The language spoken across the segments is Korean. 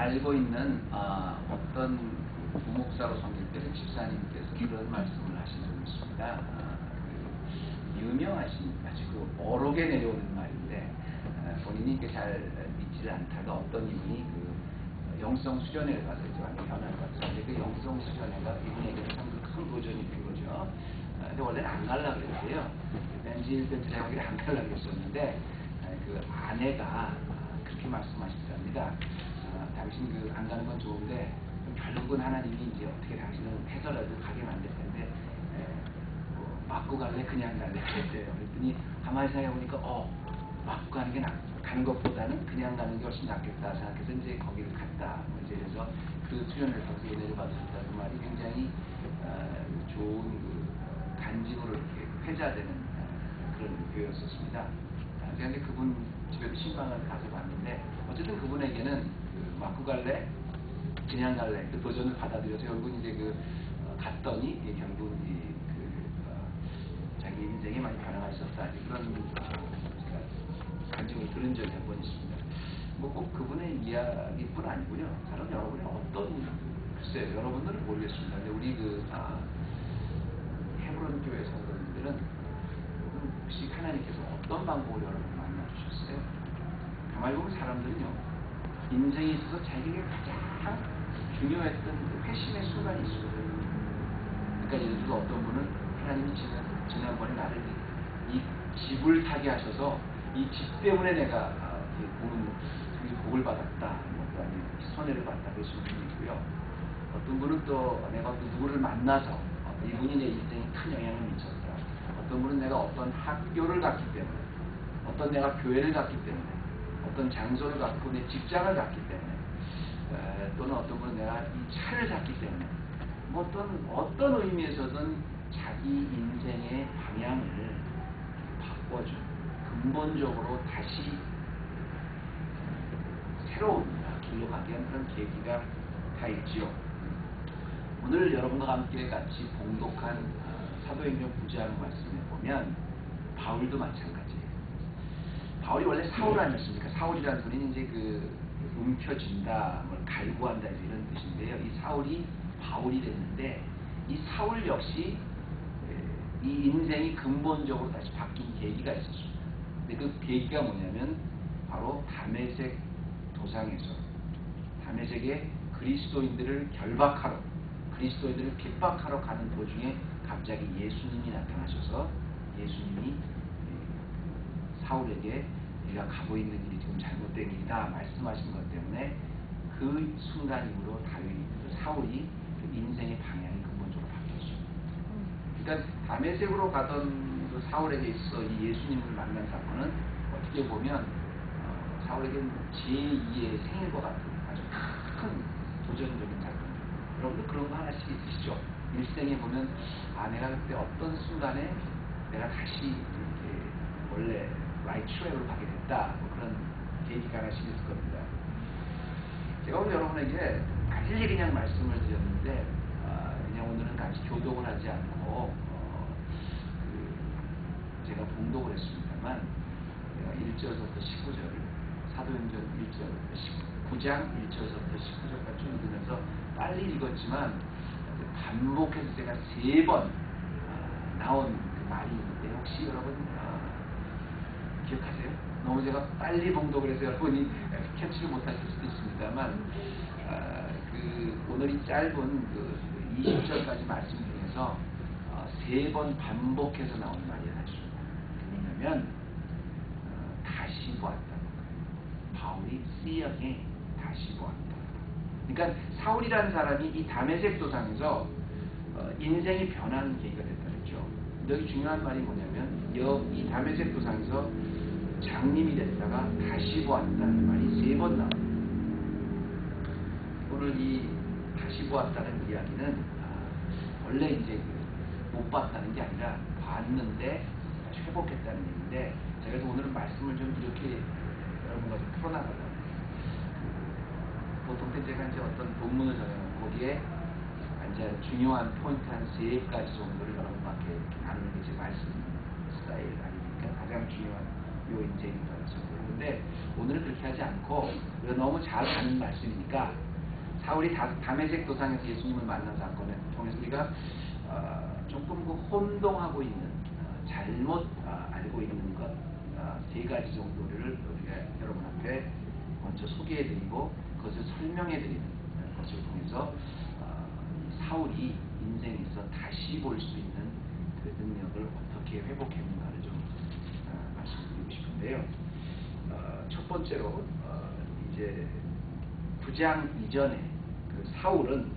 알고 있는 어떤 부목사로 섬길 때는 집사님께서 그런 말씀을 하신 적이 있습니다. 유명하신 아주 어록에 내려오는 말인데 본인이 이렇게 잘 믿지를 않다가 어떤 이분이 영성 수련회를 가서 이제 완전 변화를 받았어요. 근데 그 영성 수련회가 이분에게는 참 큰 도전이 된 거죠. 근데 원래는 안 가려고 그랬어요. 벤질벤질하게 안 가려고 그랬었는데 그 아내가 그렇게 말씀하시더랍니다. 당신 안 가는 건 좋은데 결국은 하나님이 이제 어떻게 당신을 해서라도 가게 만들 텐데 맞고 갈래 그냥 갈래 그랬대요. 그랬더니 가만히 생각해보니까 맞고 가는 게 가는 것보다는 그냥 가는 게 훨씬 낫겠다 생각해서 이제 거기를 갔다. 이제 그래서 그 수련을 통해서 은혜를 받으셨다는 말이 굉장히 좋은 간직으로 이렇게 회자되는 그런 교회였었습니다. 그런데 그분 집에도 신방을 가서 봤는데 어쨌든 그분에게는 맞고 갈래 그냥 갈래 그 도전을 받아들여서 결국 이제 갔더니 결국 자기 인생에 많이 변화가 있었다 그런 제가 간증을 들은 적이 한 번 있습니다. 뭐 꼭 그분의 이야기뿐 아니고요. 다른 여러분의 글쎄요 여러분들은 모르겠습니다. 근데 우리 헤브론 교회 성도님들은 혹시 하나님께서 어떤 방법으로 여러분을 만나주셨어요? 가만히 보면 사람들은요 인생에 있어서 자기에게 가장 중요했던 회심의 순간이 있어요. 그러니까 예를 들어 어떤 분은 하나님이 지난번에 나를 이 집을 사게 하셔서 이 집 때문에 내가 복을 받았다, 또 아니면 손해를 받았다 그러시는 분이 있고요. 어떤 분은 또 내가 누구를 만나서 이분이 내 인생에 큰 영향을 미쳤다. 어떤 분은 내가 어떤 학교를 갔기 때문에, 어떤 내가 교회를 갔기 때문에, 어떤 장소를 갖고 내 직장을 갖기 때문에, 또는 어떤 분은 내가 이 차를 샀기 때문에, 뭐 어떤 의미에서든 자기 인생의 방향을 바꿔준 근본적으로 다시 새로운 길로 가게 한 그런 계기가 다 있지요. 오늘 여러분과 함께 같이 봉독한 사도행전 9장 말씀에 보면 바울도 마찬가지예요. 바울이 원래 사울 아니었습니까? 사울이라는 소리는 이제 움켜쥔다, 뭘 갈구한다 이런 뜻인데요. 이 사울이 바울이 됐는데 이 사울 역시 이 인생이 근본적으로 다시 바뀐 계기가 있었습니다. 근데 그 계기가 뭐냐면 바로 다메섹 도상에서 다메섹의 그리스도인들을 결박하러 그리스도인들을 핍박하러 가는 도중에 갑자기 예수님이 나타나셔서 예수님이 사울에게 네가 가고 있는 길이 지금 잘못된 길이다 말씀하신 것 때문에 그 순간 이후로 사울이 인생의 방향이 근본적으로 바뀌었습니다. 그러니까 다메섹으로 가던 사울에게 있어 이 예수님을 만난 사건은 어떻게 보면 사울에게 제2의 생일과 같은 아주 큰 도전적인 사건. 여러분도 그런 거 하나씩 있으시죠? 일생에 보면 내가 그때 어떤 순간에 내가 다시 이렇게 원래 라이트 트랙으로 가게 됐다. 뭐 그런 계기가 하나씩 있을 겁니다. 제가 오늘 여러분에게 간절히 그냥 말씀을 드렸는데 그냥 오늘은 같이 교독을 하지 않고 제가 봉독을 했습니다만 1절부터 19절 사도행전 9장 1절부터 19절까지 읽으면서 빨리 읽었지만 반복해서 제가 3번 나온 그 말이 있는데 혹시 여러분 기억하세요? 너무 제가 빨리 봉독을 해서 여러분이 캐치를 못하실 수도 있습니다만 오늘 이 짧은 20절까지 말씀 중에서 3번 반복해서 나온 말이 하나 있습니다. 뭐냐면 다시 보았다. 바울이 C형에 다시 보았다. 그러니까 사울이라는 사람이 이 다메섹 도상에서 인생이 변하는 계기가 됐다 그랬죠. 여기 중요한 말이 뭐냐면 이 다메섹 도상에서 장님이 됐다가 다시 보았다는 말이 3번 나옵니다. 오늘 이 다시 보았다는 이야기는 원래 이제 못 봤다는 게 아니라 봤는데 회복했다는 얘기인데 제가 그래서 오늘은 말씀을 좀 이렇게 여러분과 좀 풀어나가려고 보통 때 제가 이제 어떤 본문을 정해놓고 거기에 이제 중요한 포인트 한 3가지 정도를 여러분과 함께 나누는 게 제 말씀 스타일 아니니까 가장 중요한 인생인 거죠. 그런데 오늘은 그렇게 하지 않고 우리가 너무 잘 아는 말씀이니까 사울이 다메섹 도상에서 예수님을 만난 사건을 통해서 우리가 조금 혼동하고 있는 잘못 알고 있는 것 세 가지 정도를 우리가 여러분 앞에 먼저 소개해드리고 그것을 설명해드리는 것을 통해서 사울이 인생에서 다시 볼 수 있는 그 능력을 어떻게 회복했는가를 좀 말씀드리고 싶은데요. 첫 번째로 이제 9장 이전에 그 사울은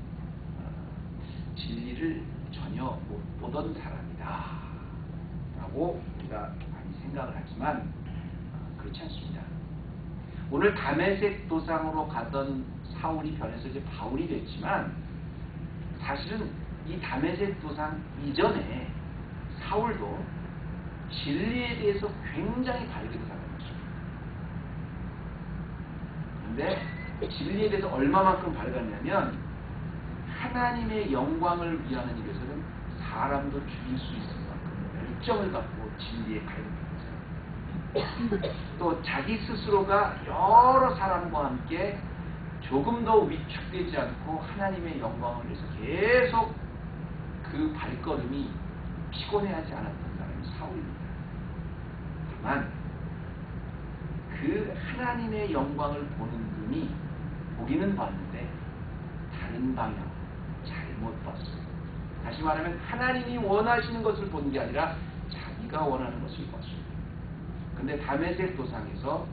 진리를 전혀 못 보던 사람이다 라고 우리가 많이 생각을 하지만 그렇지 않습니다. 오늘 다메섹 도상으로 가던 사울이 변해서 이제 바울이 됐지만 사실은 이 다메섹 도상 이전에 사울도 진리에 대해서 굉장히 밝게 살아갔습니다. 그런데 진리에 대해서 얼마만큼 밝았냐면 하나님의 영광을 위하는 일에서는 사람도 죽일 수 있을 만큼 열정을 갖고 진리에 갈급했어요. 또 자기 스스로가 여러 사람과 함께 조금 더 위축되지 않고 하나님의 영광을 위해서 계속 그 발걸음이 피곤해하지 않았던 사람이 사울입니다. 다만 그 하나님의 영광을 보는 눈이 보기는 봤는데 다른 방향 잘못 봤어요. 다시 말하면 하나님이 원하시는 것을 본 게 아니라 자기가 원하는 것을 봤어요. 근데 다메섹 도상에서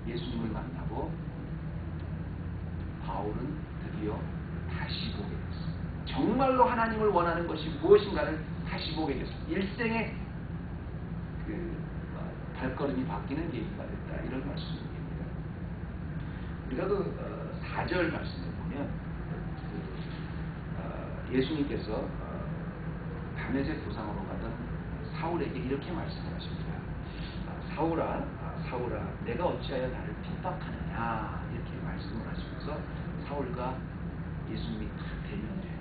예수님을 만나고 바울은 드디어 다시 보게 됐어요. 정말로 하나님을 원하는 것이 무엇인가를 다시 보게 됐어요. 일생의 그 발걸음이 바뀌는 계기가 됐다. 이런 말씀입니다. 우리가 그 4절 말씀을 보면 예수님께서 다메섹 도상으로 가던 사울에게 이렇게 말씀을 하십니다. 사울아, 사울아, 내가 어찌하여 나를 핍박하느냐 이렇게 말씀을 하시면서 사울과 예수님이 다 대면돼요.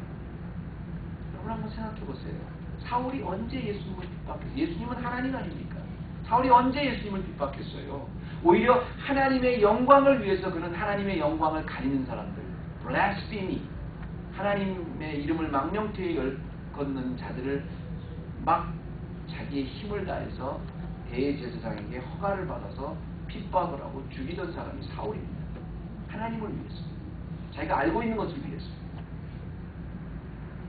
여러분 한번 생각해 보세요. 사울이 언제 예수님을 핍박했어요? 예수님은 하나님 아닙니까? 사울이 언제 예수님을 핍박했어요? 오히려 하나님의 영광을 위해서 그는 하나님의 영광을 가리는 사람들, blasphemy, 하나님의 이름을 망령되이 걷는 자들을 막 자기의 힘을 다해서 대제사장에게 허가를 받아서 핍박을 하고 죽이던 사람이 사울입니다. 하나님을 위해서, 자기가 알고 있는 것을 위해서.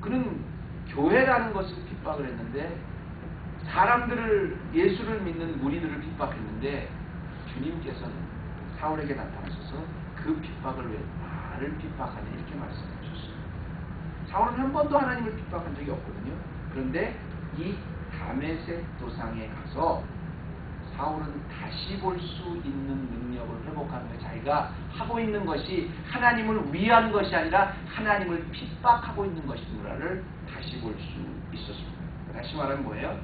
그는 교회라는 것을 핍박을 했는데 사람들을, 예수를 믿는 무리들을 핍박했는데 주님께서는 사울에게 나타나셔서 그 핍박을 왜 나를 핍박하냐 이렇게 말씀해 주셨어요. 사울은 한 번도 하나님을 핍박한 적이 없거든요. 그런데 이 다메섹 도상에 가서 사울은 다시 볼 수 있는 능력을 회복하는 거예요. 자기가 하고 있는 것이 하나님을 위한 것이 아니라 하나님을 핍박하고 있는 것인가를 다시 볼 수 있었습니다. 다시 말하면 뭐예요?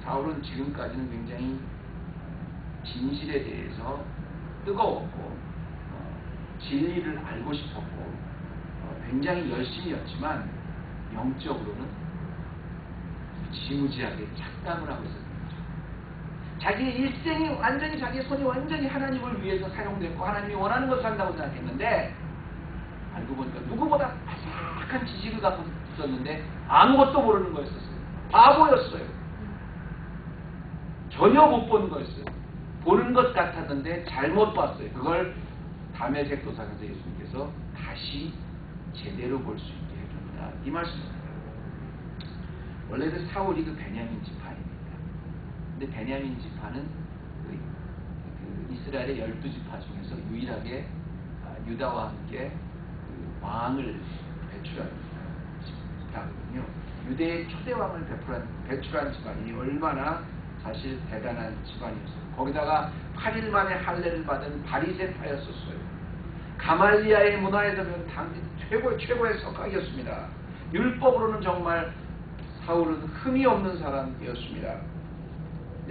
사울은 지금까지는 굉장히 진실에 대해서 뜨거웠고 진리를 알고 싶었고 굉장히 열심이었지만 영적으로는 지무지하게 착각을 하고 있었던 거죠. 자기의 일생이 완전히, 자기의 손이 완전히 하나님을 위해서 사용됐고 하나님이 원하는 것을 한다고 생각했는데 알고 보니까 누구보다 바삭한 지식을 갖고 있었는데 아무것도 모르는 거였었어요. 바보였어요. 전혀 못 보는 거였어요. 보는 것 같았는데 잘못 봤어요. 그걸 다메섹 도상에서 예수님께서 다시 제대로 볼 수 있게 해줍니다. 이 말씀입니다. 원래는 사울이 그 베냐민 지파입니다. 근데 베냐민 지파는 그 이스라엘의 12지파 중에서 유일하게 유다와 함께 그 왕을 배출한 지파거든요. 유대의 초대 왕을 배출한 집안이 얼마나 사실 대단한 집안이었어요. 거기다가 8일 만에 할례를 받은 바리새파였었어요. 가말리아의 문화에서 배운 당시 최고의 석학이었습니다. 율법으로는 정말 사울은 흠이 없는 사람이었습니다.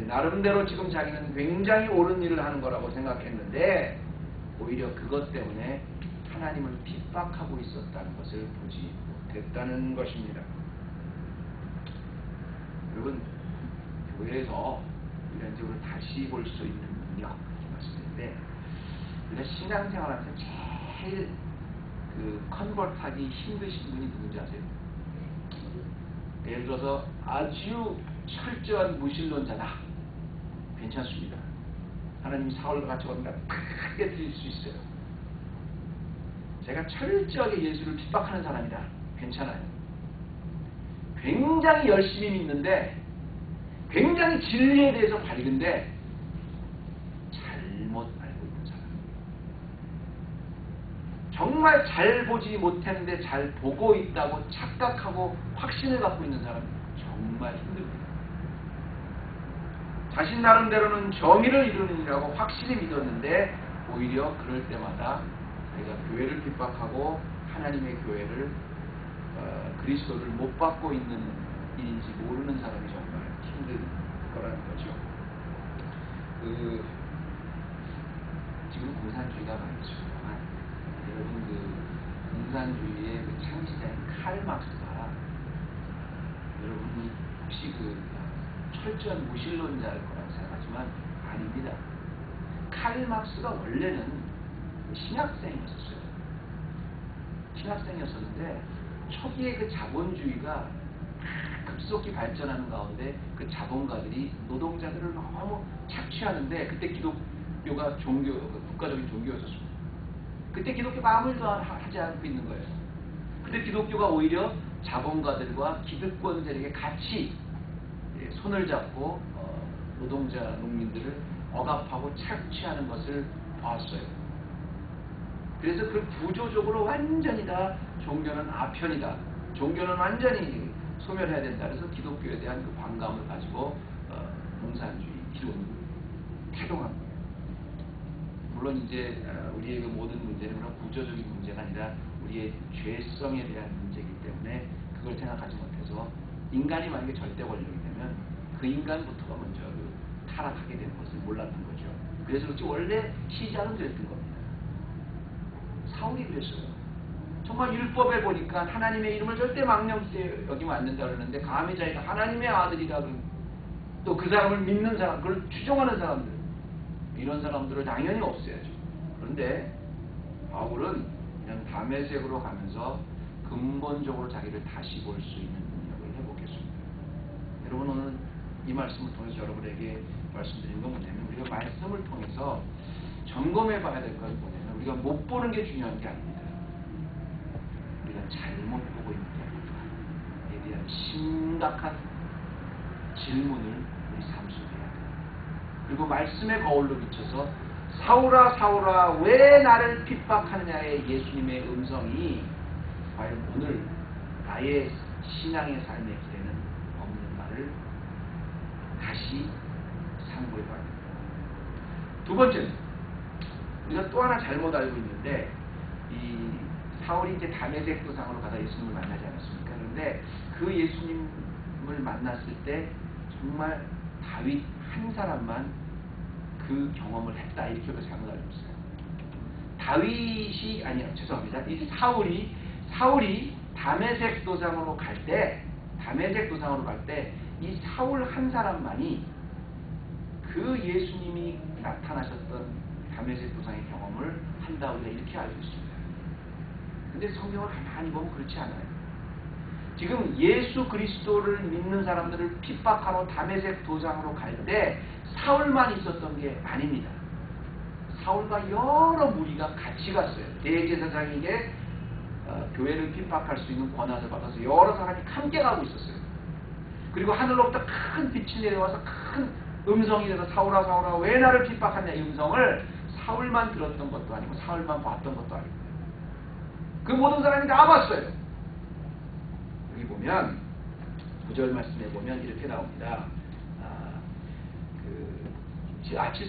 나름대로 지금 자기는 굉장히 옳은 일을 하는 거라고 생각했는데 오히려 그것 때문에 하나님을 핍박하고 있었다는 것을 보지 못했다는 것입니다. 여러분, 교회에서 우리가 이제 오늘 다시 볼 수 있는 능력 이렇게 말씀드리는데, 우리가 신앙생활하면서 제일 컨버트하기 힘드신 분이 누군지 아세요? 예를 들어서 아주 철저한 무신론자다. 괜찮습니다. 하나님이 사울과 같이 온다 크게 드릴 수 있어요. 제가 철저하게 예수를 핍박하는 사람이다. 괜찮아요. 굉장히 열심히 믿는데, 굉장히 진리에 대해서 밝은데 잘못 알고 있는 사람, 정말 잘 보지 못했는데 잘 보고 있다고 착각하고 확신을 갖고 있는 사람이 정말 힘듭니다. 자신 나름대로는 정의를 이루느니라고 확실히 믿었는데 오히려 그럴 때마다 내가 교회를 핍박하고 하나님의 교회를 그리스도를 못 받고 있는 일인지 모르는 사람이 정말 힘든 거라는 거죠. 지금 공산주의가 많죠. 여러분 공산주의의 창시자인 칼 막스가, 여러분이 혹시 철저한 무신론자일 거라고 생각하지만 아닙니다. 칼 막스가 원래는 신학생이었어요. 신학생이었었는데 초기에 자본주의가 급속히 발전하는 가운데 자본가들이 노동자들을 너무 착취하는데, 그때 기독교가 국가적인 종교였었습니다. 그때 기독교가 아무 일도 하지 않고 있는 거예요. 근데 기독교가 오히려 자본가들과 기득권 세력에 같이 손을 잡고 노동자, 농민들을 억압하고 착취하는 것을 봤어요. 그래서 구조적으로 완전히 다 종교는 아편이다. 종교는 완전히 소멸해야 된다. 그래서 기독교에 대한 반감을 가지고 공산주의 기독을 태동한 거예요. 물론 이제 우리의 모든 문제는 그런 구조적인 문제가 아니라 우리의 죄성에 대한 문제이기 때문에 그걸 생각하지 못해서, 인간이 만약에 절대 권력이 되면 그 인간부터가 먼저 타락하게 되는 것을 몰랐던 거죠. 그래서 그렇지 원래 시작은 그랬던 겁니다. 사울이 그랬어요. 정말 율법에 보니까 하나님의 이름을 절대 망령되이 여기면 안 된다 그러는데, 감히 자기가 하나님의 아들이라, 또 그 사람을 믿는 사람, 그걸 추종하는 사람들, 이런 사람들을 당연히 없애야죠. 그런데 바울은 그냥 다메섹으로 가면서 근본적으로 자기를 다시 볼 수 있는 능력을 회복했습니다. 여러분, 오늘 이 말씀을 통해서 여러분에게 말씀드리는 건 뭐냐면, 우리가 말씀을 통해서 점검해 봐야 될 건 뭐냐면, 우리가 못 보는 게 중요한 게 아닙니다. 우리가 잘못 보고 있는 게에 대한 심각한 질문을 우리 삶 속에 해야 돼요. 그리고 말씀의 거울로 비춰서 사울아 사울아 왜 나를 핍박하느냐의 예수님의 음성이 과연 오늘 나의 신앙의 삶의 길에는 없는가를 다시 상고해 봐야 됩니다. 두 번째는, 우리가 또 하나 잘못 알고 있는데, 이 사울이 이제 다메섹 도상으로 가다 예수님을 만나지 않았습니까? 그런데 그 예수님을 만났을 때 정말 다윗 한 사람만 그 경험을 했다, 이렇게 우리가 잘못 알고 있어요. 다윗이 아니요, 죄송합니다. 이 사울이 다메섹 도상으로 갈 때, 이 사울 한 사람만이 그 예수님이 나타나셨던 다메섹 도상의 경험을 한다, 우리가 이렇게 알고 있습니다. 근데 성경을 가만히 보면 그렇지 않아요. 지금 예수 그리스도를 믿는 사람들을 핍박하러 다메섹 도상으로 갈 때 사울만 있었던 게 아닙니다. 사울과 여러 무리가 같이 갔어요. 대제사장에게 교회를 핍박할 수 있는 권한을 받아서 여러 사람이 함께 가고 있었어요. 그리고 하늘로부터 큰 빛이 내려와서 큰 음성이 돼서 사울아 사울아 왜 나를 핍박하냐, 이 음성을 사울만 들었던 것도 아니고 사울만 봤던 것도 아니고 그 모든 사람이 다 봤어요. 여기 보면 9절 말씀에 보면 이렇게 나옵니다.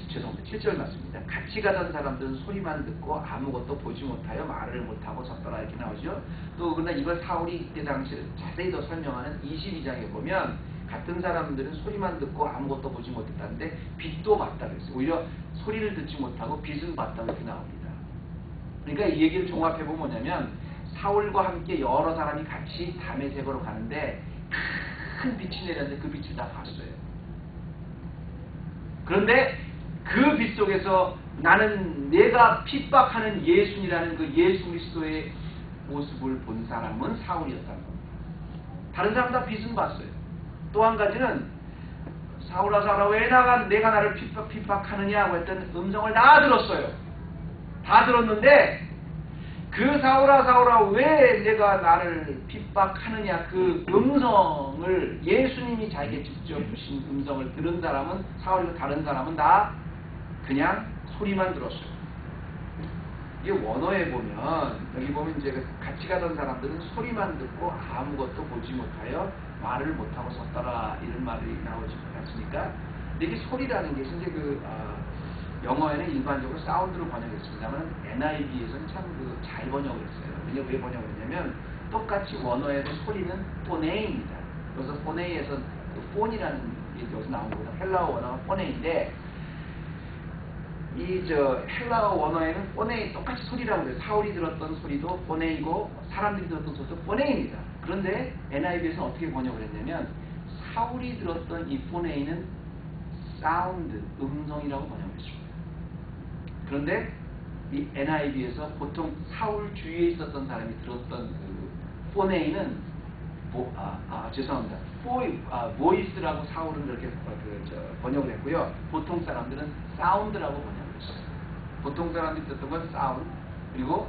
죄송합니다. 7절 말씀입니다. 같이 가던 사람들은 소리만 듣고 아무것도 보지 못하여 말을 못하고 섰더라, 이렇게 나오죠. 또 그러나 이걸 사울이 이때 당시에 자세히 더 설명하는 22장에 보면 같은 사람들은 소리만 듣고 아무것도 보지 못했다는데 빛도 봤다고 했어요. 오히려 소리를 듣지 못하고 빛은 봤다고 이렇게 나옵니다. 그러니까 이 얘기를 종합해보면 뭐냐면, 사울과 함께 여러 사람이 같이 다메섹으로 가는데 큰 빛이 내렸는데 그 빛을 다 봤어요. 그런데 그 빛 속에서 나는 내가 핍박하는 예수님이라는 그 예수 그리스도의 모습을 본 사람은 사울이었다는 겁니다. 다른 사람 다 빛은 봤어요. 또 한 가지는 사울아 사울아 왜 내가 나를 핍박하느냐고 했던 음성을 다 들었어요. 다 들었는데 그 사울아 사울아 왜 내가 나를 핍박하느냐 그 음성을 예수님이 자기에게 직접 주신 음성을 들은 사람은 사울이고 다른 사람은 다 그냥 소리만 들었어요. 이게 원어에 보면 여기 보면 이제 같이 가던 사람들은 소리만 듣고 아무것도 보지 못하여 말을 못하고 섰더라 이런 말이 나오지 않습니까? 근데 이게 소리라는 게 이제 영어에는 일반적으로 사운드로 번역했습니다만 NIV에서는 참 잘 번역을 했어요. 왜 번역을 했냐면 똑같이 원어에서 소리는 포네입니다. 그래서 포네에서 폰이라는 게 여기서 나온 거보다 헬라어 원어가 포네인데 헬라어 원어에는 포네이 똑같이 소리라고 해요. 사울이 들었던 소리도 포네이고 사람들이 들었던 소리도 포네입니다. 그런데 NIV에서는 어떻게 번역을 했냐면 사울이 들었던 이 포네이는 사운드, 음성이라고 번역했습니다. 그런데 이 NIV에서 보통 사울 주위에 있었던 사람이 들었던 그 포네이는 죄송합니다. 보이스라고 사울은 그렇게 번역을 했고요. 보통 사람들은 사운드라고 번역을 했어요. 보통 사람들이 들었던 건 사운드, 그리고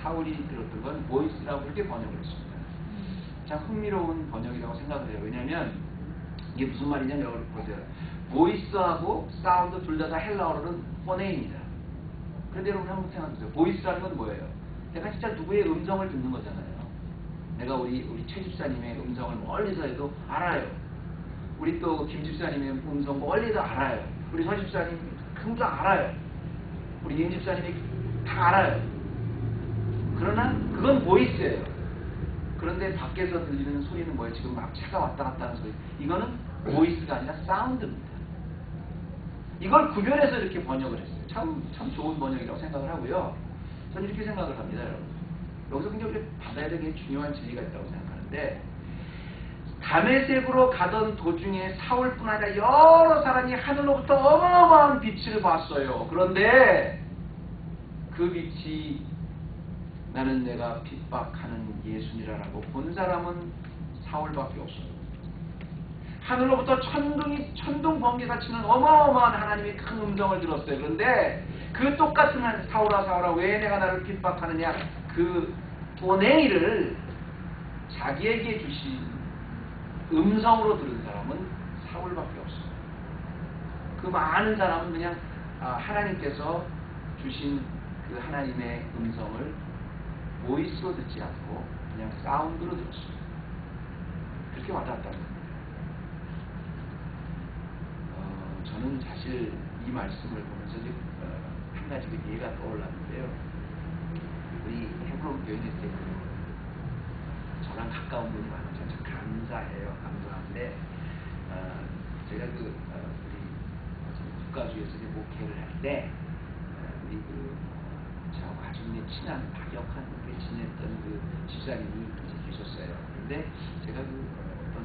사울이 들었던 건 보이스라고 그렇게 번역을 했습니다. 참 흥미로운 번역이라고 생각을 해요. 왜냐하면 이게 무슨 말이냐면 여러분 보세요. 보이스하고 사운드 둘 다 헬라어로는 포네입니다. 그런데 여러분 한번 생각해보세요. 보이스라는 건 뭐예요? 내가 진짜 누구의 음성을 듣는 거잖아요. 내가 우리 최 집사님의 음성을 멀리서 해도 알아요. 우리 또 김 집사님의 음성 멀리서 알아요. 우리 서 집사님 금도 알아요. 우리 임 집사님이 다 알아요. 그러나 그건 보이스예요. 그런데 밖에서 들리는 소리는 뭐예요? 지금 막 차가 왔다 갔다 하는 소리. 이거는 보이스가 아니라 사운드입니다. 이걸 구별해서 이렇게 번역을 했어요. 참 좋은 번역이라고 생각을 하고요. 저는 이렇게 생각을 합니다, 여러분. 여기서 굉장히 우리가 받아야 되는 중요한 진리가 있다고 생각하는데 다메섹으로 가던 도중에 사울뿐 아니라 여러 사람이 하늘로부터 어마어마한 빛을 봤어요. 그런데 그 빛이 나는 내가 핍박하는 예수니라라고 본 사람은 사울밖에 없어요. 하늘로부터 천둥 번개가 치는 어마어마한 하나님의 큰 음성을 들었어요. 그런데 그 똑같은 사울아 사울아 왜 내가 나를 핍박하느냐 그 보네이를 자기에게 주신 음성으로 들은 사람은 사울밖에 없어요. 그 많은 사람은 그냥 하나님께서 주신 그 하나님의 음성을 보이스로 듣지 않고 그냥 사운드로 들었어요. 그렇게 와닿았다는 겁니다. 저는 사실 이 말씀을 보면서 한 가지 예가 떠올랐는데요. 우리 헤브론 교인일 때 저랑 가까운 분이 많아서 참 감사해요. 감사한데 제가 우리 국가주에서 목회를 할 때 우리 저하고 아주 친한 박역한 지냈던 그 집사님이 계셨어요. 그런데 제가 어떤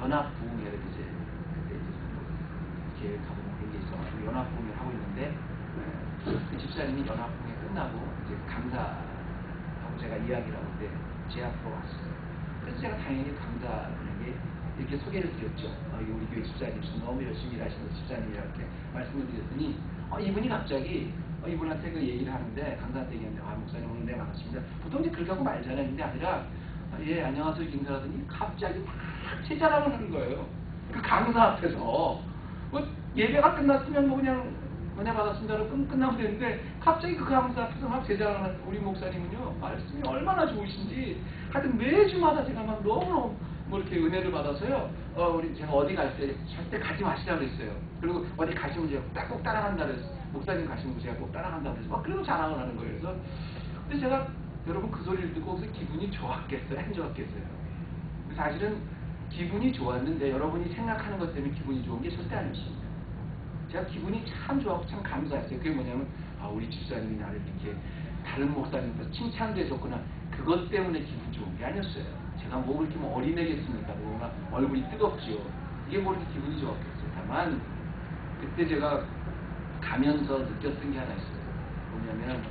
연합부흥회를 계획하고 그런 게 있어가지고 연합부흥회를 하고 있는데 그 집사님이 연합부흥회 끝나고 이제 감사하고 제가 이야기를 하는데 제 앞으로 왔어요. 그래서 제가 당연히 감사하게 이렇게 소개를 드렸죠. 우리 교회 집사님 너무 열심히 일하시는 집사님이라고 이렇게 말씀을 드렸더니 이분이 갑자기 이분한테 그 얘기를 하는데 강사한테 얘기하는데 목사님 오늘 네 반갑습니다. 보통 이제 그렇게 하고 말잖아요. 근데 아니라 예 안녕하세요 인사하더니 갑자기 막 제 자랑을 하는 거예요. 그 강사 앞에서 예배가 끝났으면 그냥 은혜 받았습니다로 끝나면 되는데 갑자기 그 강사 앞에서 막 제 자랑을 하는 우리 목사님은요 말씀이 얼마나 좋으신지 하여튼 매주마다 제가 막 너무너무 이렇게 은혜를 받아서요. 우리 제가 어디 갈 때 절대 가지 마시라고 그랬어요. 그리고 어디 가시면 제가 꼭 따라간다 그랬어요. 목사님 가시면 제가 꼭 따라간다 그래서 막 그러고 자랑을 하는 거예요. 그래서 근데 제가 여러분 그 소리를 듣고 거기서 기분이 좋았겠어요? 안 좋았겠어요? 사실은 기분이 좋았는데 여러분이 생각하는 것 때문에 기분이 좋은 게 절대 아니었습니다. 제가 기분이 참 좋았고 참 감사했어요. 그게 뭐냐면 우리 집사님이 나를 이렇게 다른 목사님한테 칭찬돼줬구나. 그것 때문에 기분 좋은 게 아니었어요. 제가 뭐 그렇게 어린애겠습니까? 뭔가 얼굴이 뜨겁죠. 이게 뭐 이렇게 기분이 좋았겠어요. 모릅니다만 그때 제가 가면서 느꼈던 게 하나 있어요. 뭐냐면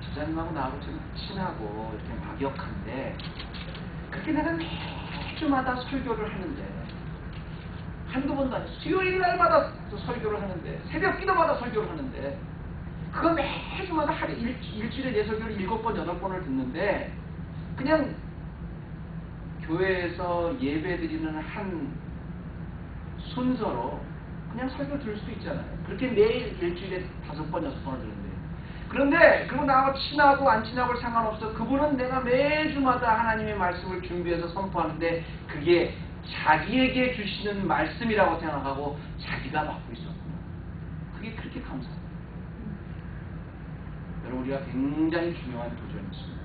집사님하고 나하고 좀 친하고 이렇게 막역한데 그렇게 내가 매주마다 설교를 하는데 한두 번도 아니고 수요일 날마다 설교를 하는데 새벽 기도마다 설교를 하는데 그거 매주마다 하루 일주일에 내 설교를 7번, 8번을 듣는데 그냥 교회에서 예배드리는 한 순서로 그냥 설교 들을 수 있잖아요. 그렇게 매일 일주일에 5번, 6번을 듣는데 그런데 그리고 나하고 친하고 안 친하고 상관없어. 그분은 내가 매주마다 하나님의 말씀을 준비해서 선포하는데 그게 자기에게 주시는 말씀이라고 생각하고 자기가 맡고 있었구나. 그게 그렇게 감사합니다. 여러분 우리가 굉장히 중요한 도전이 있습니다.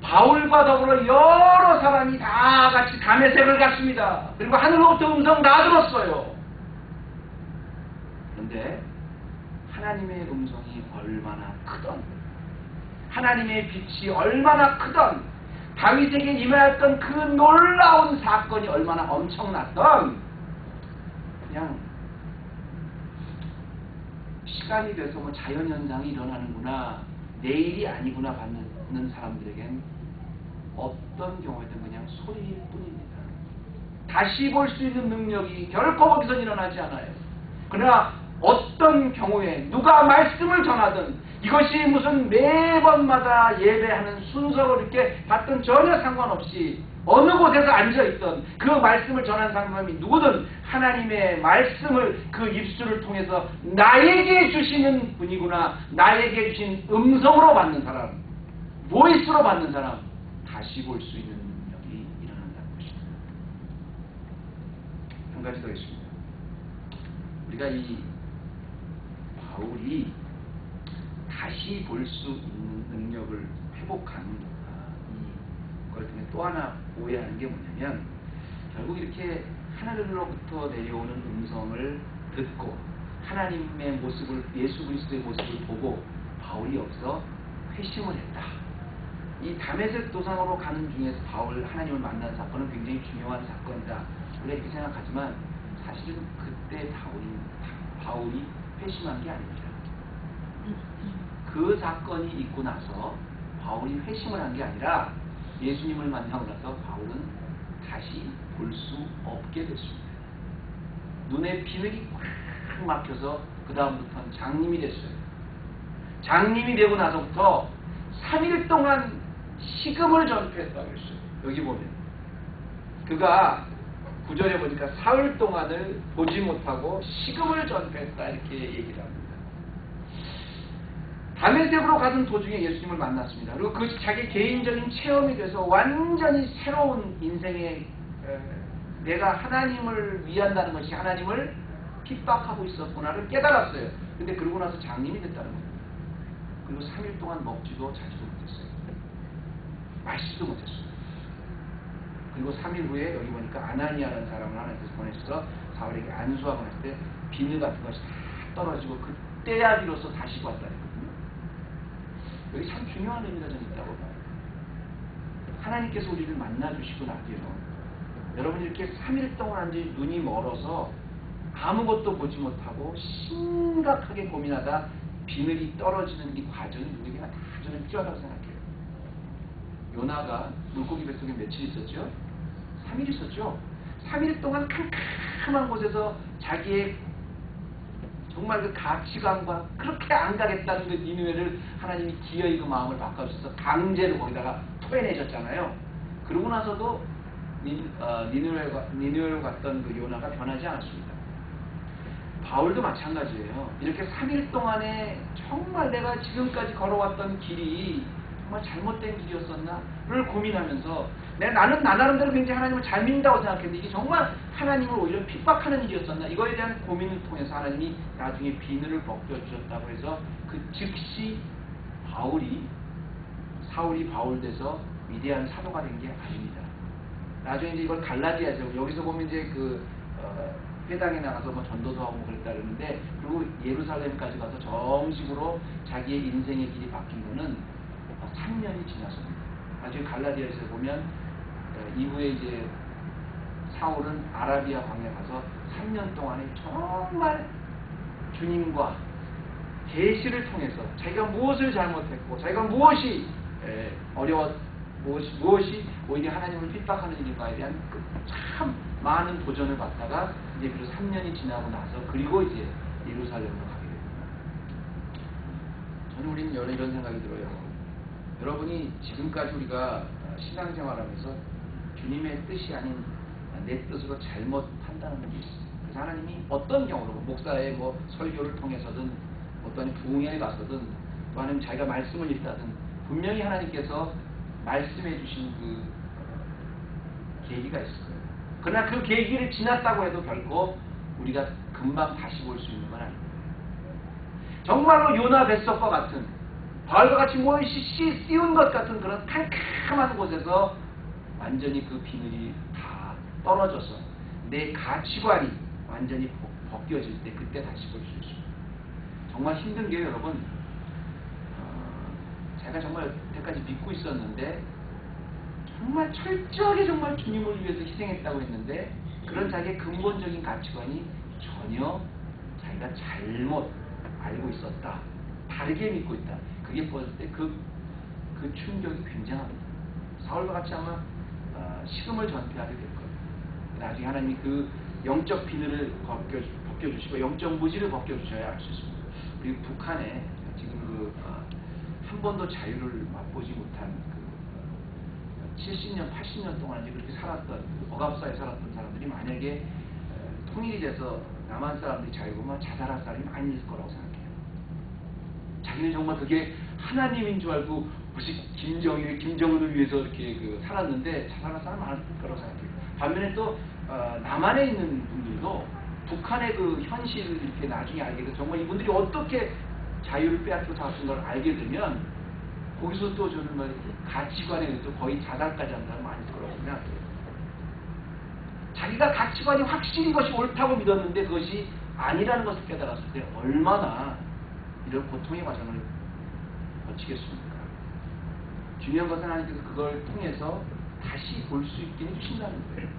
바울과 더불어 여러 사람이 다 같이 다메섹을 갔습니다. 그리고 하늘로부터 음성 다 들었어요. 그런데 하나님의 음성이 얼마나 크던, 하나님의 빛이 얼마나 크던, 다윗에게 임하였던 그 놀라운 사건이 얼마나 엄청났던, 그냥 시간이 돼서 뭐 자연현상이 일어나는구나, 내일이 아니구나 받는 사람들에겐 어떤 경우에든 그냥 소리일 뿐입니다. 다시 볼 수 있는 능력이 결코 거기서 일어나지 않아요. 그러나 어떤 경우에 누가 말씀을 전하든 이것이 무슨 매번마다 예배하는 순서로 이렇게 받든 전혀 상관없이 어느 곳에서 앉아있던 그 말씀을 전하는 사람이 누구든 하나님의 말씀을 그 입술을 통해서 나에게 주시는 분이구나, 나에게 주신 음성으로 받는 사람, 보이스로 받는 사람, 다시 볼 수 있는 능력이 일어난다는 것입니다. 한 가지 더 있습니다. 우리가 이 바울이 다시 볼 수 있는 능력을 회복한 이걸 통해 또 하나 오해하는 게 뭐냐면 결국 이렇게 하늘로부터 내려오는 음성을 듣고 하나님의 모습을, 예수 그리스도의 모습을 보고 바울이 여기서 회심을 했다. 이 다메섹 도상으로 가는 중에서 바울 하나님을 만난 사건은 굉장히 중요한 사건이다. 우리가 이렇게 생각하지만 사실은 그때 바울이 회심한 게 아닙니다. 그 사건이 있고 나서 바울이 회심을 한 게 아니라 예수님을 만나고 나서 바울은 다시 볼 수 없게 됐습니다. 눈에 비늘이 꽉 막혀서 그 다음부터는 장님이 됐어요. 장님이 되고 나서부터 3일 동안 식음을 전폐했다고 했어요. 여기 보면 그가 9절에 보니까 사흘 동안을 보지 못하고 식음을 전폐했다 이렇게 얘기를 합니다. 다메섹으로 가던 도중에 예수님을 만났습니다. 그리고 그것이 자기 개인적인 체험이 돼서 완전히 새로운 인생에 내가 하나님을 위한다는 것이 하나님을 핍박하고 있었구나를 깨달았어요. 근데 그러고 나서 장님이 됐다는 겁니다. 그리고 3일 동안 먹지도 자지도 못했어요. 마시지도 못했어요. 그리고 3일 후에 여기 보니까 아나니아라는 사람을 하나님께서 보내셔서 사울에게 안수하고 났을 때 비늘 같은 것이 다 떨어지고 그때야 비로소 다시 봤다. 여기 참 중요한 의미가 좀 있다고 봐요. 하나님께서 우리를 만나주시고 나서요. 여러분이 이렇게 3일 동안 완전히 눈이 멀어서 아무것도 보지 못하고 심각하게 고민하다 비늘이 떨어지는 이 과정이 우리에게 아주 저는 필요하다고 생각해요. 요나가 물고기 뱃속에 며칠 있었죠? 3일 있었죠? 3일 동안 캄캄한 곳에서 자기의 정말 그 가치관과 그렇게 안 가겠다는 그 니느웨를 하나님이 기어이 그 마음을 바꿔주셔서 강제로 거기다가 토해내셨잖아요. 그러고 나서도 니느웨로 갔던 그 요나가 변하지 않았습니다. 바울도 마찬가지예요. 이렇게 3일 동안에 정말 내가 지금까지 걸어왔던 길이 정말 잘못된 길이었었나를 고민하면서 나는 나 나름대로 굉장히 하나님을 잘 믿는다고 생각했는데 이게 정말 하나님을 오히려 핍박하는 일이었었나, 이거에 대한 고민을 통해서 하나님이 나중에 비늘을 벗겨주셨다고 해서 그 즉시 사울이 바울 돼서 위대한 사도가 된 게 아닙니다. 나중에 이제 이걸 갈라디아서 여기서 보면 이제 회당에 나가서 뭐 전도도 하고 그랬다 그러는데, 그리고 예루살렘까지 가서 정식으로 자기의 인생의 길이 바뀐 거는 3년이 지나서입니다. 나중에 갈라디아에서 보면 이후에 이제 사울은 아라비아 광야에 가서 3년 동안에 정말 주님과 계시를 통해서 자기가 무엇을 잘못했고 자기가 무엇이 무엇이 오히려 하나님을 핍박하는 일인가에 대한 참 많은 도전을 받다가 이제 그 3년이 지나고 나서 그리고 이제 예루살렘으로 가게 됩니다. 저는 우리는 이런 생각이 들어요. 여러분이 지금까지 우리가 신앙생활하면서 주님의 뜻이 아닌 내 뜻으로 잘못 판단하는 게 있어요. 그래서 하나님이 어떤 경우로 목사의 설교를 통해서든 어떤 부흥회에 가서든 또 아니면 자기가 말씀을 읽다든 분명히 하나님께서 말씀해 주신 그 계기가 있을 거예요. 그러나 그 계기를 지났다고 해도 결코 우리가 금방 다시 볼 수 있는 건 아닙니다. 정말로 요나 뱃속과 같은 바울과 같이 무엇이 씌운 것 같은 그런 캄캄한 곳에서 완전히 그 비늘이 다 떨어져서 내 가치관이 완전히 벗겨질 때 그때 다시 볼 수 있습니다. 정말 힘든 게 여러분 제가 정말 그때까지 믿고 있었는데 정말 철저하게 정말 주님을 위해서 희생했다고 했는데 그런 자기의 근본적인 가치관이 전혀 자기가 잘못 알고 있었다. 다르게 믿고 있다. 그게 보였을 때 그 충격이 굉장합니다. 사울과 같이 아마 식음을 전폐하게 될 거예요. 나중에 하나님이 그 영적 비늘을 벗겨주시고 영적 무지를 벗겨주셔야 알 수 있습니다. 그리고 북한에 지금 한 번도 자유를 맛보지 못한 70년, 80년 동안 이제 그렇게 살았던 억압사에 살았던 사람들이 만약에 통일이 돼서 남한 사람들이 자유로만 자살할 사람이 많이 있을 거라고 생각해요. 자기는 정말 그게 하나님인 줄 알고 무슨 김정은을 위해서 이렇게 살았는데 자살할 사람 많을 거라고 생각해요. 반면에 또 남한에 있는 분들도 북한의 그 현실을 이렇게 나중에 알게 돼서 정말 이분들이 어떻게 자유를 빼앗고 살았던 걸 알게 되면 거기서 또 저는 가치관에 또 거의 자살까지 하는 사람 많이 있을 거라고 생각해요. 자기가 가치관이 확실히 이것이 옳다고 믿었는데 그것이 아니라는 것을 깨달았을 때 얼마나 이런 고통의 과정을 거치겠습니까? 중요한 것은 하나님께서 그걸 통해서 다시 볼 수 있게 해주신다는 거예요.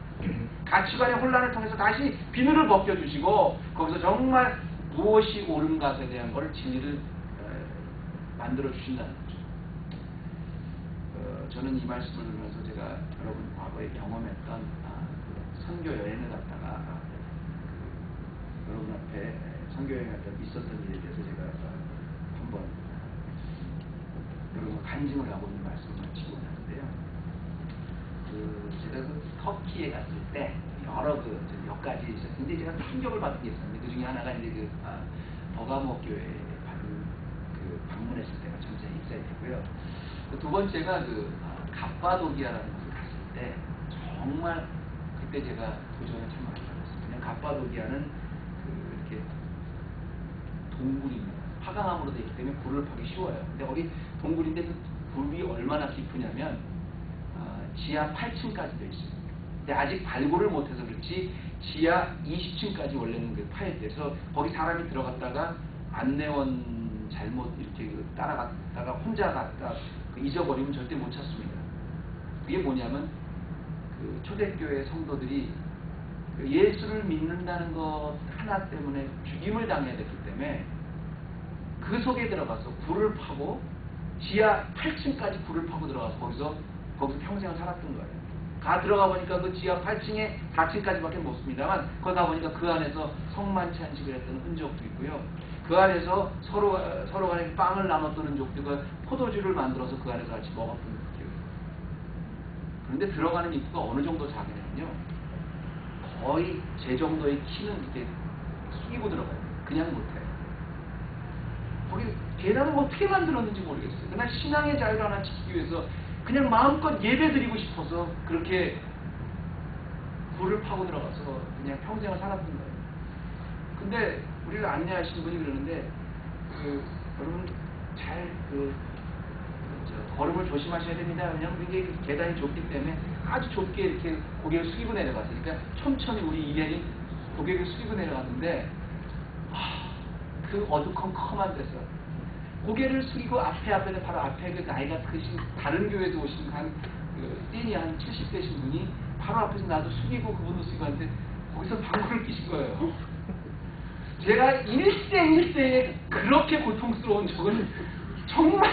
가치관의 혼란을 통해서 다시 비늘을 벗겨주시고 거기서 정말 무엇이 옳은 것에 대한 걸 진리를 만들어 주신다는 거죠. 저는 이 말씀을 들으면서 제가 여러분 과거에 경험했던 선교 여행을 갔다가 여러분 앞에 선교 여행 갔다 있었던 일에 대해서 제가 한번 여러분 간증을 하고 있는 말씀을 마치고 하는데요. 제가 터키에 갔을 때 여러 몇 가지 있었는데 제가 충격을 받은 게 있었는데 그 중에 하나가 이제 버가모 교회에 방문했을 때가 전체 익사이트고요. 두 번째가 갑바도기아라는 곳을 갔을 때 정말 그때 제가 도전을 참 많이 받았어요. 그냥 갑바도기아는 이렇게 동굴입니다. 화강암으로 되어 있기 때문에 굴을 파기 쉬워요. 근데 거기 동굴인데 그 굴이 얼마나 깊으냐면 지하 8층까지 되어 있어요. 근데 아직 발굴을 못해서 그렇지 지하 20층까지 원래는 파였대서 거기 사람이 들어갔다가 안내원 잘못 이렇게 따라갔다가 혼자 갔다 잊어버리면 절대 못 찾습니다. 그게 뭐냐면 초대교회 성도들이 예수를 믿는다는 것 하나 때문에 죽임을 당해야 됐기 때문에 그 속에 들어가서 굴을 파고 지하 8층까지 굴을 파고 들어가서 거기서 평생을 살았던 거예요. 들어가 보니까 그 지하 8층에 4층까지밖에 못 씁니다만 거기 가보니까 그 안에서 성만찬 한식을 했던 흔적도 있고요. 그 안에서 서로 간에 빵을 나눴던 흔적도 있고 포도주를 만들어서 그 안에서 같이 먹었던 기억이 있어요. 그런데 들어가는 입구가 어느 정도 작으냐면요. 거의 제 정도의 키는 이렇게 숙이고 들어가요. 그냥 못해요. 거기 계단을 어떻게 만들었는지 모르겠어요. 그러나 신앙의 자유를 하나 지키기 위해서 그냥 마음껏 예배드리고 싶어서 그렇게 굴을 파고 들어가서 그냥 평생을 살았던 거예요. 근데 우리를 안내하신 분이 그러는데 여러분 잘 걸음을 조심하셔야 됩니다. 왜냐하면 굉장히 계단이 좁기 때문에 아주 좁게 이렇게 고개를 숙이고 내려갔어요. 그러니까 천천히 우리 일행이 고개를 숙이고 내려갔는데 그 어두컴컴한 데서 고개를 숙이고 앞에는 바로 앞에 나이가 크신 다른 교회에서 오신 띠니 한 70대신 분이 바로 앞에서 나도 숙이고 그분도 숙이고 하는데 거기서 방구를 끼신 거예요. 제가 일생에 그렇게 고통스러운 적은 정말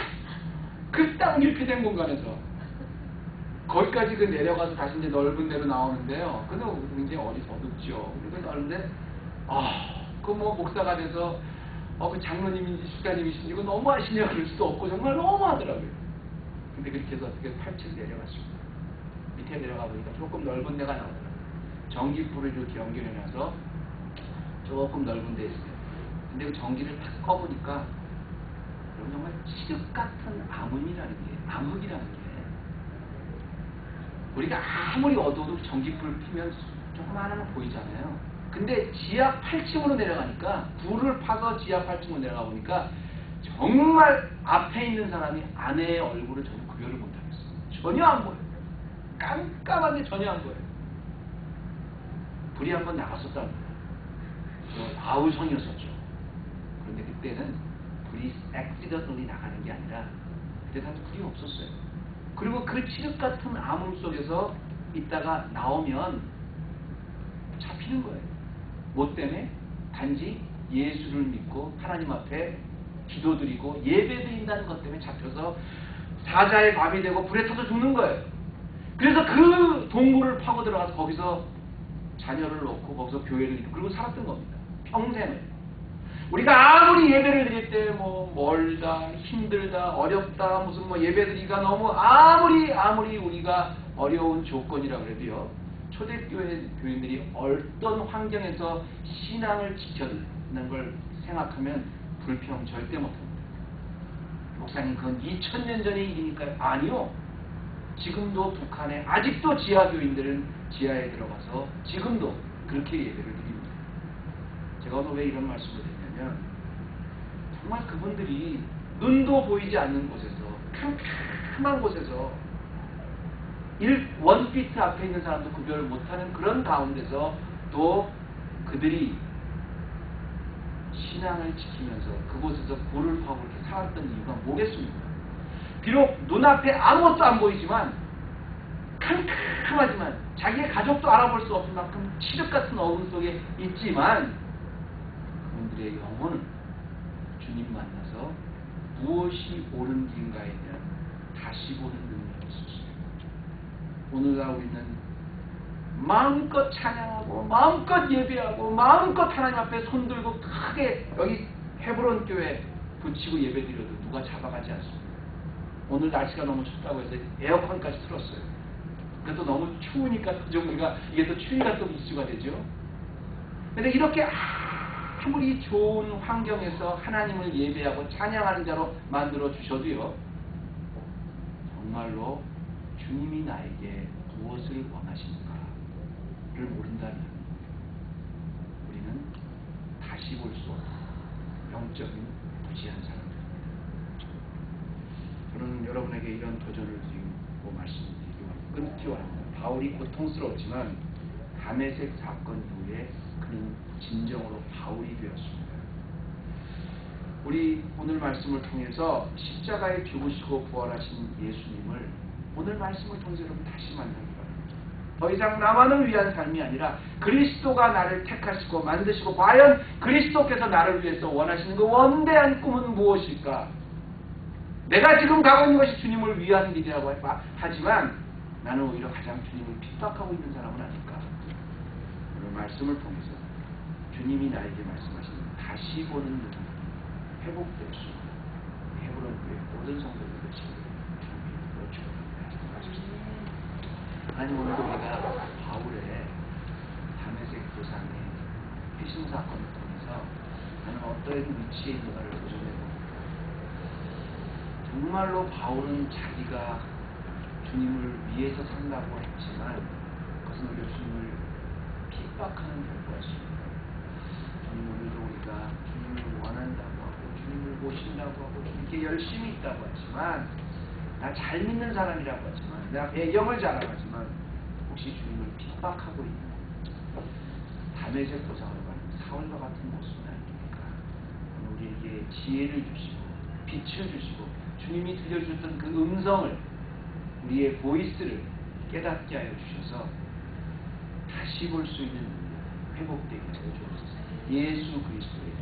그 땅 밀폐된 공간에서 거기까지 그 내려가서 다시 이제 넓은 데로 나오는데요. 근데 굉장히 어둡죠. 그래서 나오는데 그 뭐 목사가 돼서 그 장로님인지 수사님이신지 이거 너무 하시냐 그럴 수도 없고 정말 너무 하더라고요. 근데 그렇게 해서 어떻게 8층 내려갔습니다. 밑에 내려가 보니까 조금 넓은 데가 나오더라고요. 전기불을 이렇게 연결해놔서 조금 넓은 데 있어요. 근데 그 전기를 탁 꺼보니까 여러분 정말 칠흑 같은 암흑이라는 게 우리가 아무리 어두워도 전기불 피면 조그마한 거 보이잖아요. 근데 지하 8층으로 내려가니까 불을 파서 지하 8층으로 내려가 보니까 정말 앞에 있는 사람이 아내의 얼굴을 전혀 구별을 못하겠어요. 전혀 안 보여요. 깜깜한데 전혀 안 보여요. 불이 한번 나갔었다는 거예요. 아우성이었었죠. 그런데 그때는 불이 액시던트리 나가는 게 아니라 그때 다 불이 없었어요. 그리고 그 칠흑 같은 암흑 속에서 있다가 나오면 잡히는 거예요. 뭐 때문에? 단지 예수를 믿고 하나님 앞에 기도드리고 예배드린다는 것 때문에 잡혀서 사자의 밤이 되고 불에 타서 죽는 거예요. 그래서 그 동굴을 파고 들어가서 거기서 자녀를 놓고 거기서 교회를 이루고 그리고 살았던 겁니다. 평생을. 우리가 아무리 예배를 드릴 때 뭐 멀다, 힘들다, 어렵다, 무슨 뭐 예배드리기가 너무 아무리 우리가 어려운 조건이라 그래도요. 초대교회 교인들이 어떤 환경에서 신앙을 지켰는 걸 생각하면 불평 절대 못합니다. 목사님 그건 2000년 전의 일이니까요. 아니요. 지금도 북한에 아직도 지하교인들은 지하에 들어가서 지금도 그렇게 예배를 드립니다. 제가 오늘 왜 이런 말씀을 드리냐면 정말 그분들이 눈도 보이지 않는 곳에서 캄캄한 곳에서 원피트 앞에 있는 사람도 구별을 못하는 그런 가운데서 또 그들이 신앙을 지키면서 그곳에서 불을 파고 이렇게 살았던 이유가 뭐겠습니까? 비록 눈앞에 아무것도 안 보이지만 캄캄하지만 자기의 가족도 알아볼 수 없을 만큼 칠흑 같은 어둠 속에 있지만 그분들의 영혼은 주님 만나서 무엇이 옳은 길인가에 대한 다시 보는 능력이 있었어요. 오늘날 우리는 마음껏 찬양하고 마음껏 예배하고 마음껏 하나님 앞에 손들고 크게 여기 헤브론 교회 붙이고 예배드려도 누가 잡아가지 않습니다. 오늘 날씨가 너무 춥다고 해서 에어컨까지 틀었어요. 그래도 너무 추우니까 좀 우리가 이게 또 추위가 또 이슈가 되죠. 근데 이렇게 아무리 좋은 환경에서 하나님을 예배하고 찬양하는 자로 만들어 주셔도요. 정말로 주님이 나에게 무엇을 원하시는가를 모른다면 우리는 다시 볼 수 없는 영적인 부지한 사람들입니다. 저는 여러분에게 이런 도전을 드리고 끊기 원합니다. 바울이 고통스러웠지만 다메섹 사건 이후에 그는 진정으로 바울이 되었습니다. 우리 오늘 말씀을 통해서 십자가에 죽으시고 부활하신 예수님을 오늘 말씀을 통해서 여러분 다시 만나기 바랍니다. 더 이상 나만을 위한 삶이 아니라 그리스도가 나를 택하시고 만드시고 과연 그리스도께서 나를 위해서 원하시는 그 원대한 꿈은 무엇일까? 내가 지금 가고 있는 것이 주님을 위한 길이라고 하지만 나는 오히려 가장 주님을 핍박하고 있는 사람은 아닐까? 오늘 말씀을 통해서 주님이 나에게 말씀하시는 다시 보는 눈이 회복될 수 있는 헤브론 교회 모든 성도들을 지금 주님으로 축복합니다. 하나님 오늘도 우리가 바울의 다메섹 도상의 회심 사건을 통해서 나는 어떠한 위치에 있는가를 도전해봅니다. 정말로 바울은 자기가 주님을 위해서 산다고 했지만 그것은 오히려 주님을 핍박하는 결과였습니다. 주님 오늘도 우리가 주님을 원한다고 하고 주님을 모신다고 하고 주님께 열심히 있다고 하지만 나 잘 믿는 사람이라고 하지만 내가 배경을 자랑하지만 혹시 주님을 핍박하고 있는 다메섹 도상으로 가는 사울과 같은 모습은 아닙니까? 오늘 우리에게 지혜를 주시고 빛을 주시고 주님이 들려주셨던 그 음성을 우리의 보이스를 깨닫게 하여 주셔서 다시 볼 수 있는 능력, 회복되게 하여 주옵소서. 예수 그리스도의